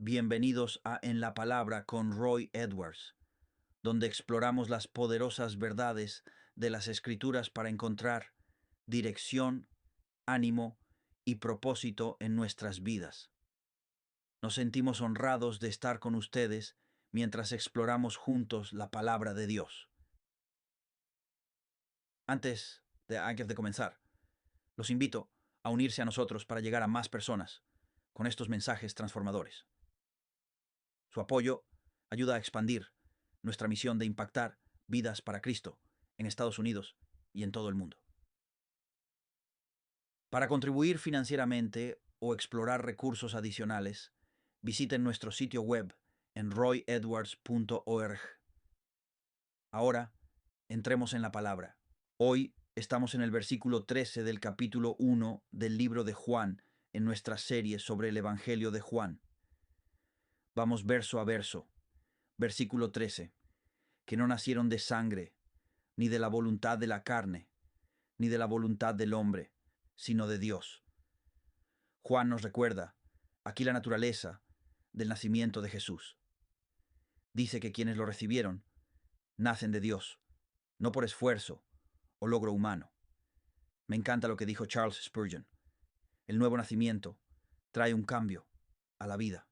Bienvenidos a En la Palabra con Roy Edwards, donde exploramos las poderosas verdades de las Escrituras para encontrar dirección, ánimo y propósito en nuestras vidas. Nos sentimos honrados de estar con ustedes mientras exploramos juntos la palabra de Dios. Antes de comenzar, los invito a unirse a nosotros para llegar a más personas con estos mensajes transformadores. Su apoyo ayuda a expandir nuestra misión de impactar vidas para Cristo en Estados Unidos y en todo el mundo. Para contribuir financieramente o explorar recursos adicionales, visiten nuestro sitio web en royedwards.org. Ahora, entremos en la palabra. Hoy estamos en el versículo 13 del capítulo 1 del libro de Juan en nuestra serie sobre el Evangelio de Juan. Vamos verso a verso. Versículo 13. Que no nacieron de sangre, ni de la voluntad de la carne, ni de la voluntad del hombre, sino de Dios. Juan nos recuerda aquí la naturaleza del nacimiento de Jesús. Dice que quienes lo recibieron nacen de Dios, no por esfuerzo o logro humano. Me encanta lo que dijo Charles Spurgeon. El nuevo nacimiento trae un cambio a la vida.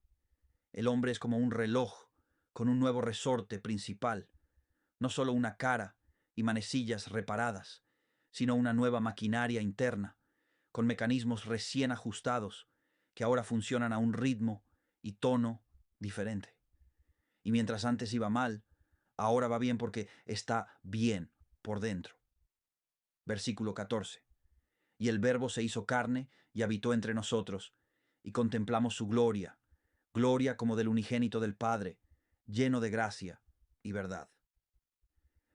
El hombre es como un reloj con un nuevo resorte principal, no solo una cara y manecillas reparadas, sino una nueva maquinaria interna, con mecanismos recién ajustados, que ahora funcionan a un ritmo y tono diferente. Y mientras antes iba mal, ahora va bien porque está bien por dentro. Versículo 14. Y el Verbo se hizo carne y habitó entre nosotros, y contemplamos su gloria, gloria como del unigénito del Padre, lleno de gracia y verdad.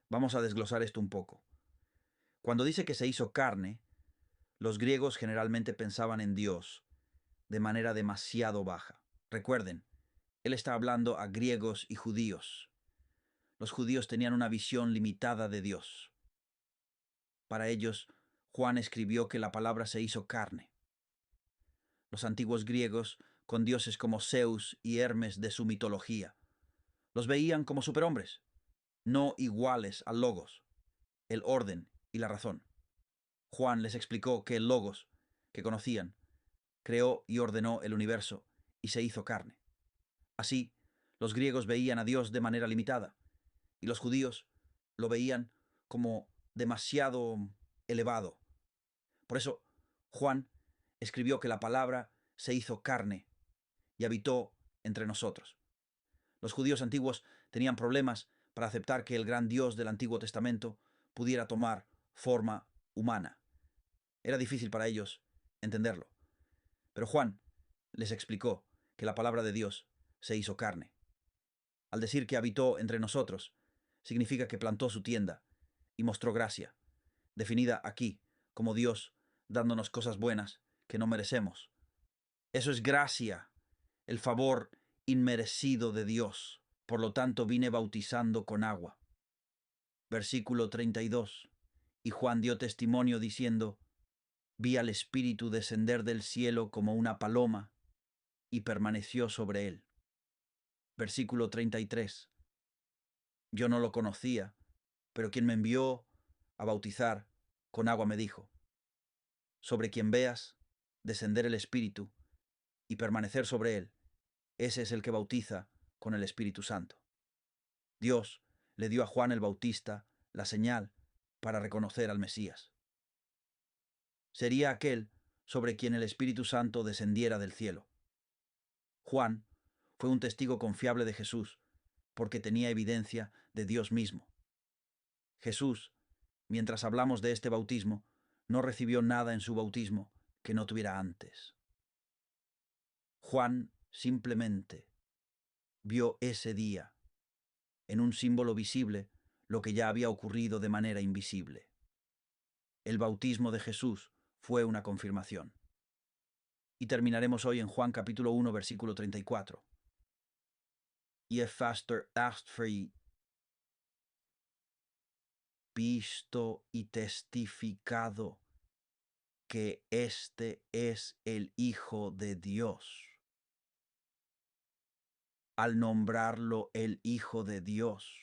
Vamos a desglosar esto un poco. Cuando dice que se hizo carne, los griegos generalmente pensaban en Dios de manera demasiado baja. Recuerden, él está hablando a griegos y judíos. Los judíos tenían una visión limitada de Dios. Para ellos, Juan escribió que la palabra se hizo carne. Los antiguos griegos, con dioses como Zeus y Hermes de su mitología, los veían como superhombres, no iguales al Logos, el orden y la razón. Juan les explicó que el Logos, que conocían, creó y ordenó el universo y se hizo carne. Así, los griegos veían a Dios de manera limitada y los judíos lo veían como demasiado elevado. Por eso, Juan escribió que la palabra se hizo carne y habitó entre nosotros. Los judíos antiguos tenían problemas para aceptar que el gran Dios del Antiguo Testamento pudiera tomar forma humana. Era difícil para ellos entenderlo. Pero Juan les explicó que la palabra de Dios se hizo carne. Al decir que habitó entre nosotros, significa que plantó su tienda y mostró gracia, definida aquí como Dios dándonos cosas buenas que no merecemos. Eso es gracia, el favor inmerecido de Dios. Por lo tanto, vine bautizando con agua. Versículo 32. Y Juan dio testimonio diciendo: vi al Espíritu descender del cielo como una paloma y permaneció sobre él. Versículo 33. Yo no lo conocía, pero quien me envió a bautizar con agua me dijo: sobre quien veas descender el Espíritu y permanecer sobre él, ese es el que bautiza con el Espíritu Santo. Dios le dio a Juan el Bautista la señal para reconocer al Mesías. Sería aquel sobre quien el Espíritu Santo descendiera del cielo. Juan fue un testigo confiable de Jesús porque tenía evidencia de Dios mismo. Jesús, mientras hablamos de este bautismo, no recibió nada en su bautismo que no tuviera antes. Juan simplemente vio ese día, en un símbolo visible, lo que ya había ocurrido de manera invisible. El bautismo de Jesús fue una confirmación. Y terminaremos hoy en Juan capítulo 1, versículo 34. Y efter visto y testificado que este es el Hijo de Dios. Al nombrarlo el Hijo de Dios,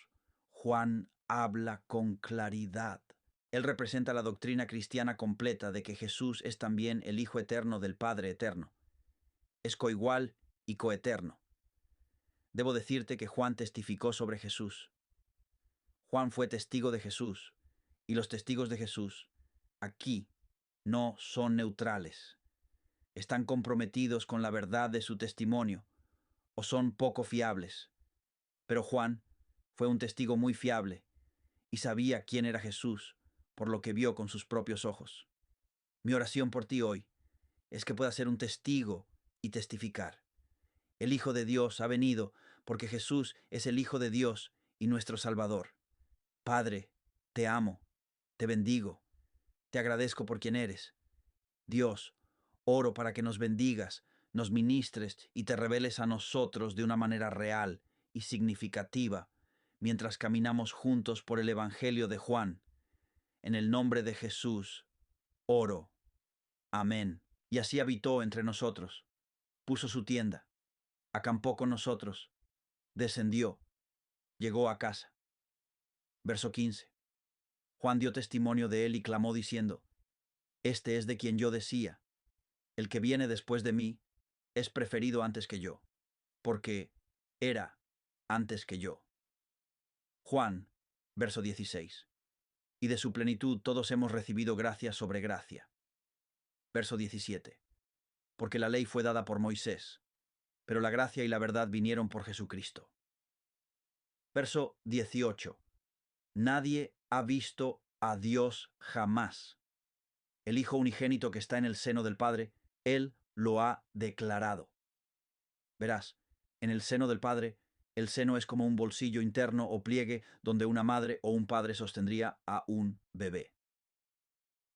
Juan habla con claridad. Él representa la doctrina cristiana completa de que Jesús es también el Hijo eterno del Padre eterno. Es coigual y coeterno. Debo decirte que Juan testificó sobre Jesús. Juan fue testigo de Jesús, y los testigos de Jesús aquí no son neutrales. Están comprometidos con la verdad de su testimonio o son poco fiables. Pero Juan fue un testigo muy fiable y sabía quién era Jesús por lo que vio con sus propios ojos. Mi oración por ti hoy es que puedas ser un testigo y testificar. El Hijo de Dios ha venido porque Jesús es el Hijo de Dios y nuestro Salvador. Padre, te amo, te bendigo, te agradezco por quien eres. Dios, oro para que nos bendigas, nos ministres y te reveles a nosotros de una manera real y significativa mientras caminamos juntos por el Evangelio de Juan. En el nombre de Jesús, oro. Amén. Y así habitó entre nosotros, puso su tienda, acampó con nosotros, descendió, llegó a casa. Verso 15. Juan dio testimonio de él y clamó diciendo: Este es de quien yo decía, el que viene después de mí es preferido antes que yo, porque era antes que yo. Juan, verso 16. Y de su plenitud todos hemos recibido gracia sobre gracia. Verso 17. Porque la ley fue dada por Moisés, pero la gracia y la verdad vinieron por Jesucristo. Verso 18. Nadie ha visto a Dios jamás. El Hijo unigénito que está en el seno del Padre, Él lo ha declarado. Verás, en el seno del Padre, el seno es como un bolsillo interno o pliegue donde una madre o un padre sostendría a un bebé.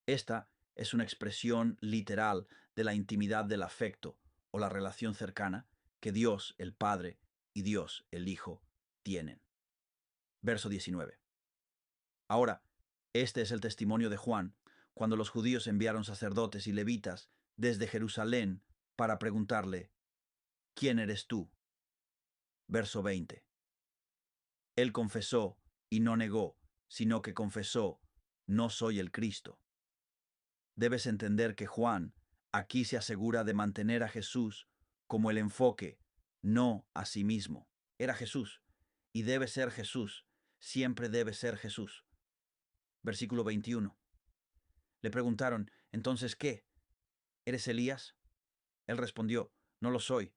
Esta es una expresión literal de la intimidad del afecto o la relación cercana que Dios el Padre y Dios el Hijo tienen. Verso 19. Ahora, este es el testimonio de Juan, cuando los judíos enviaron sacerdotes y levitas desde Jerusalén para preguntarle: ¿Quién eres tú? Verso 20. Él confesó y no negó, sino que confesó: No soy el Cristo. Debes entender que Juan aquí se asegura de mantener a Jesús como el enfoque, no a sí mismo. Era Jesús, y debe ser Jesús, siempre debe ser Jesús. Versículo 21. Le preguntaron: ¿Entonces qué? ¿Eres Elías? Él respondió: No lo soy.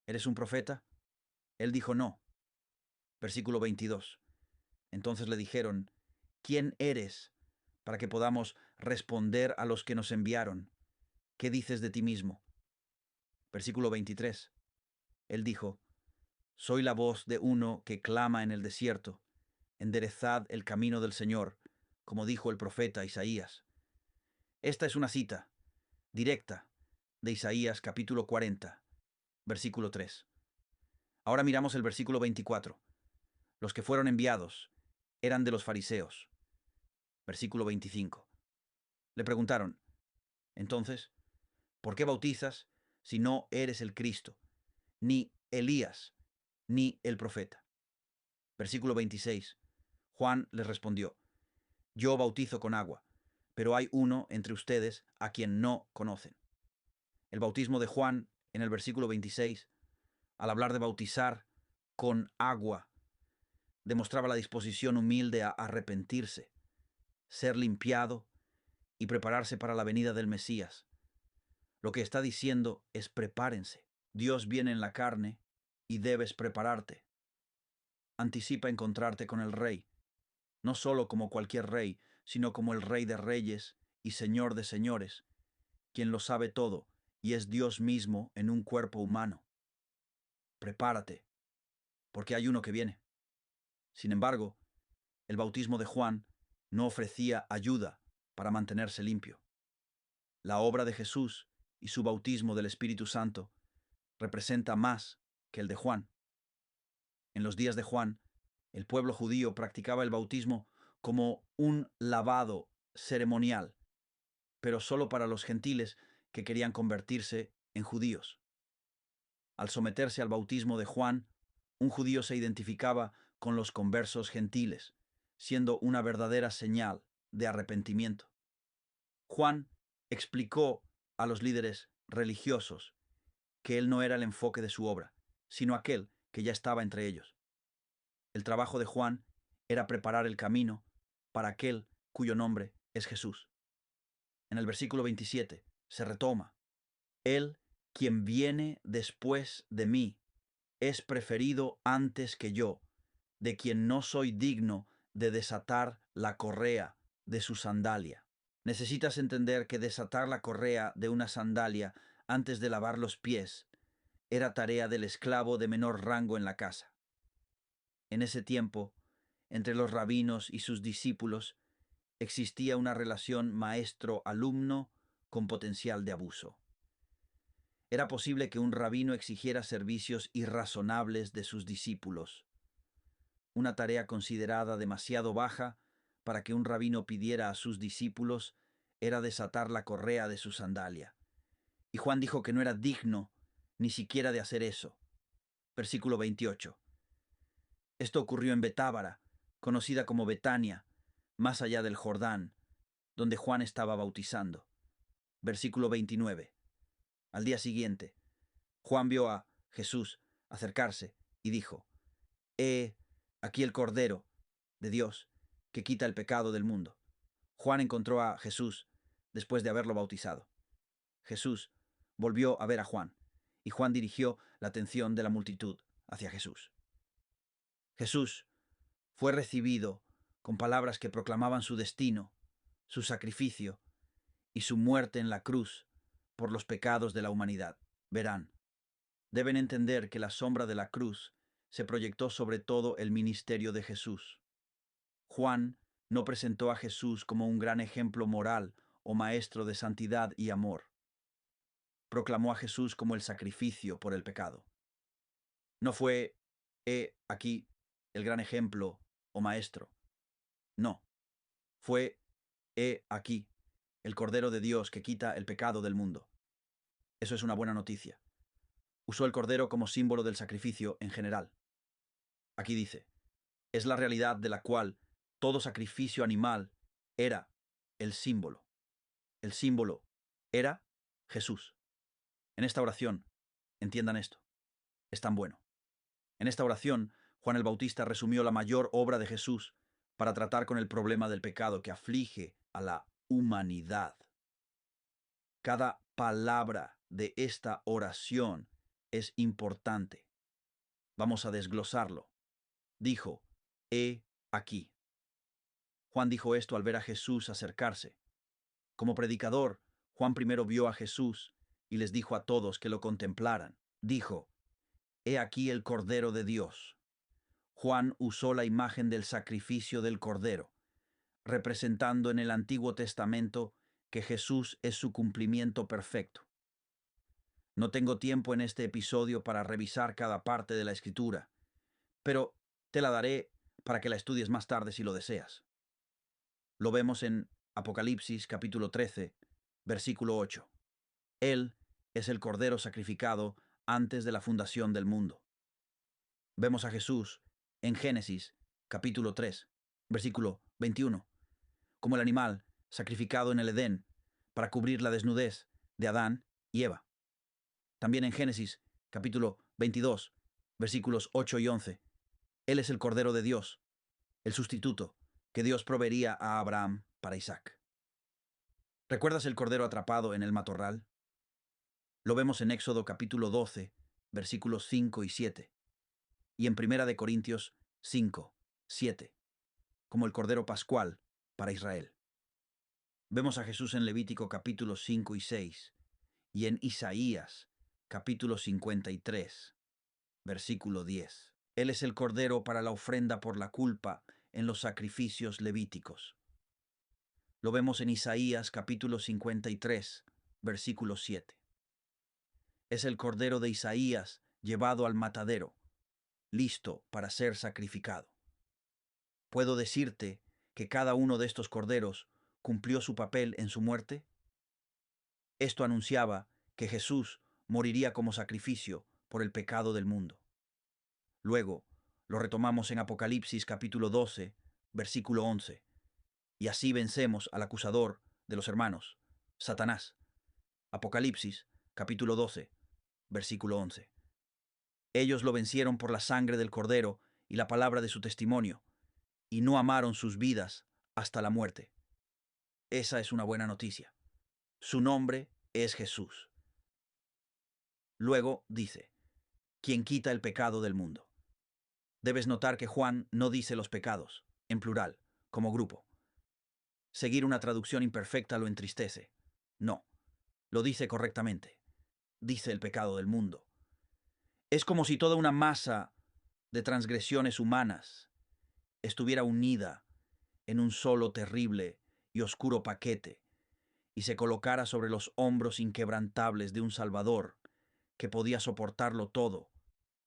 ¿Eres un profeta? Él dijo: No. Versículo 22. Entonces le dijeron: ¿Quién eres? Para que podamos responder a los que nos enviaron. ¿Qué dices de ti mismo? Versículo 23. Él dijo: Soy la voz de uno que clama en el desierto: Enderezad el camino del Señor, como dijo el profeta Isaías. Esta es una cita directa de Isaías capítulo 40, versículo 3. Ahora miramos el versículo 24. Los que fueron enviados eran de los fariseos. Versículo 25. Le preguntaron: Entonces, ¿por qué bautizas si no eres el Cristo, ni Elías, ni el profeta? Versículo 26. Juan les respondió: Yo bautizo con agua, pero hay uno entre ustedes a quien no conocen. El bautismo de Juan, en el versículo 26, al hablar de bautizar con agua, demostraba la disposición humilde a arrepentirse, ser limpiado y prepararse para la venida del Mesías. Lo que está diciendo es: prepárense. Dios viene en la carne y debes prepararte. Anticipa encontrarte con el Rey, no solo como cualquier rey, sino como el Rey de reyes y Señor de señores, quien lo sabe todo y es Dios mismo en un cuerpo humano. Prepárate, porque hay uno que viene. Sin embargo, el bautismo de Juan no ofrecía ayuda para mantenerse limpio. La obra de Jesús y su bautismo del Espíritu Santo representa más que el de Juan. En los días de Juan, el pueblo judío practicaba el bautismo como un lavado ceremonial, pero solo para los gentiles que querían convertirse en judíos. Al someterse al bautismo de Juan, Un judío se identificaba con los conversos gentiles, siendo una verdadera señal de arrepentimiento. Juan explicó a los líderes religiosos que él no era el enfoque de su obra, sino aquel que ya estaba entre ellos. El trabajo de Juan era preparar el camino para aquel cuyo nombre es Jesús. En el versículo 27 se retoma: Él, quien viene después de mí, es preferido antes que yo, de quien no soy digno de desatar la correa de su sandalia. Necesitas entender que desatar la correa de una sandalia antes de lavar los pies era tarea del esclavo de menor rango en la casa. En ese tiempo, entre los rabinos y sus discípulos, existía una relación maestro-alumno con potencial de abuso. Era posible que un rabino exigiera servicios irrazonables de sus discípulos, una tarea considerada demasiado baja para que un rabino pidiera a sus discípulos era desatar la correa de su sandalia. Y Juan dijo que no era digno ni siquiera de hacer eso. Versículo 28. Esto ocurrió en Betábara, conocida como Betania, más allá del Jordán, donde Juan estaba bautizando. Versículo 29. Al día siguiente, Juan vio a Jesús acercarse y dijo: Aquí el Cordero de Dios que quita el pecado del mundo. Juan encontró a Jesús después de haberlo bautizado. Jesús volvió a ver a Juan, y Juan dirigió la atención de la multitud hacia Jesús. Jesús fue recibido con palabras que proclamaban su destino, su sacrificio y su muerte en la cruz por los pecados de la humanidad. Verán, deben entender que la sombra de la cruz se proyectó sobre todo el ministerio de Jesús. Juan no presentó a Jesús como un gran ejemplo moral o maestro de santidad y amor. Proclamó a Jesús como el sacrificio por el pecado. No fue, aquí, el gran ejemplo o maestro. No. Fue, aquí, el Cordero de Dios que quita el pecado del mundo. Eso es una buena noticia. Usó el Cordero como símbolo del sacrificio en general. Aquí dice: es la realidad de la cual todo sacrificio animal era el símbolo. El símbolo era Jesús. En esta oración, entiendan esto, es tan bueno. En esta oración, Juan el Bautista resumió la mayor obra de Jesús para tratar con el problema del pecado que aflige a la humanidad. Cada palabra de esta oración es importante. Vamos a desglosarlo. Dijo: aquí. Juan dijo esto al ver a Jesús acercarse. Como predicador, Juan primero vio a Jesús y les dijo a todos que lo contemplaran. Dijo: aquí el Cordero de Dios. Juan usó la imagen del sacrificio del Cordero, representando en el Antiguo Testamento que Jesús es su cumplimiento perfecto. No tengo tiempo en este episodio para revisar cada parte de la Escritura, pero te la daré para que la estudies más tarde si lo deseas. Lo vemos en Apocalipsis capítulo 13, versículo 8. Él es el Cordero sacrificado antes de la fundación del mundo. Vemos a Jesús en Génesis capítulo 3, versículo 21, como el animal sacrificado en el Edén para cubrir la desnudez de Adán y Eva. También en Génesis capítulo 22, versículos 8 y 11, Él es el Cordero de Dios, el sustituto que Dios proveería a Abraham para Isaac. ¿Recuerdas el cordero atrapado en el matorral? Lo vemos en Éxodo capítulo 12, versículos 5 y 7, y en Primera de Corintios 5, 7, como el cordero pascual para Israel. Vemos a Jesús en Levítico capítulos 5 y 6, y en Isaías capítulo 53, versículo 10. Él es el cordero para la ofrenda por la culpa en los sacrificios levíticos. Lo vemos en Isaías capítulo 53, versículo 7. Es el cordero de Isaías llevado al matadero, listo para ser sacrificado. ¿Puedo decirte que cada uno de estos corderos cumplió su papel en su muerte? Esto anunciaba que Jesús moriría como sacrificio por el pecado del mundo. Luego, lo retomamos en Apocalipsis capítulo 12, versículo 11. Y así vencemos al acusador de los hermanos, Satanás. Apocalipsis capítulo 12, versículo 11. Ellos lo vencieron por la sangre del Cordero y la palabra de su testimonio, y no amaron sus vidas hasta la muerte. Esa es una buena noticia. Su nombre es Jesús. Luego dice, quien quita el pecado del mundo. Debes notar que Juan no dice los pecados, en plural, como grupo. Seguir una traducción imperfecta lo entristece. No, lo dice correctamente. Dice el pecado del mundo. Es como si toda una masa de transgresiones humanas estuviera unida en un solo terrible y oscuro paquete y se colocara sobre los hombros inquebrantables de un Salvador que podía soportarlo todo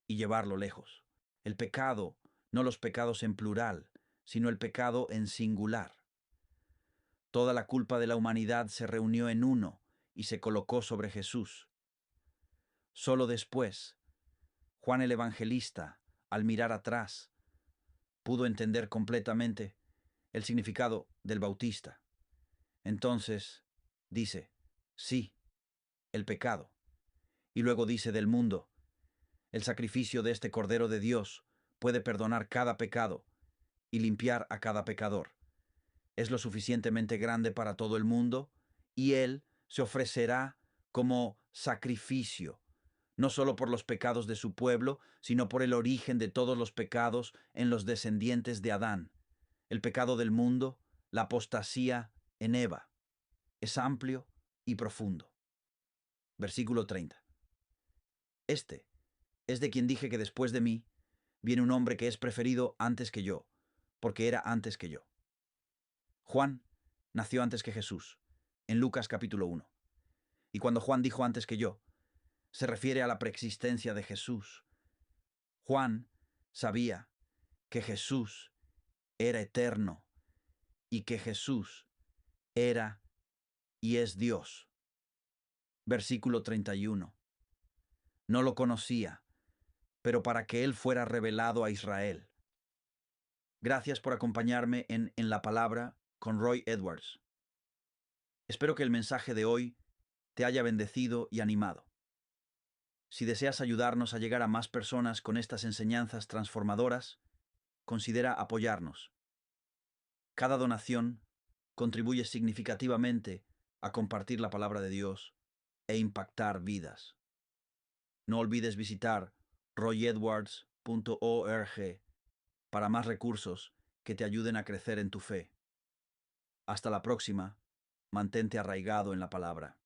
y llevarlo lejos. El pecado, no los pecados en plural, sino el pecado en singular. Toda la culpa de la humanidad se reunió en uno y se colocó sobre Jesús. Solo después, Juan el Evangelista, al mirar atrás, pudo entender completamente el significado del Bautista. Entonces, dice, sí, el pecado. Y luego dice del mundo, el sacrificio de este Cordero de Dios puede perdonar cada pecado y limpiar a cada pecador. Es lo suficientemente grande para todo el mundo y Él se ofrecerá como sacrificio, no solo por los pecados de su pueblo, sino por el origen de todos los pecados en los descendientes de Adán. El pecado del mundo, la apostasía en Eva, es amplio y profundo. Versículo 30. Este es de quien dije que después de mí viene un hombre que es preferido antes que yo, porque era antes que yo. Juan nació antes que Jesús, en Lucas capítulo 1. Y cuando Juan dijo antes que yo, se refiere a la preexistencia de Jesús. Juan sabía que Jesús era eterno y que Jesús era y es Dios. Versículo 31. No lo conocía, pero para que Él fuera revelado a Israel. Gracias por acompañarme en la Palabra con Roy Edwards. Espero que el mensaje de hoy te haya bendecido y animado. Si deseas ayudarnos a llegar a más personas con estas enseñanzas transformadoras, considera apoyarnos. Cada donación contribuye significativamente a compartir la palabra de Dios e impactar vidas. No olvides visitar royedwards.org para más recursos que te ayuden a crecer en tu fe. Hasta la próxima, mantente arraigado en la palabra.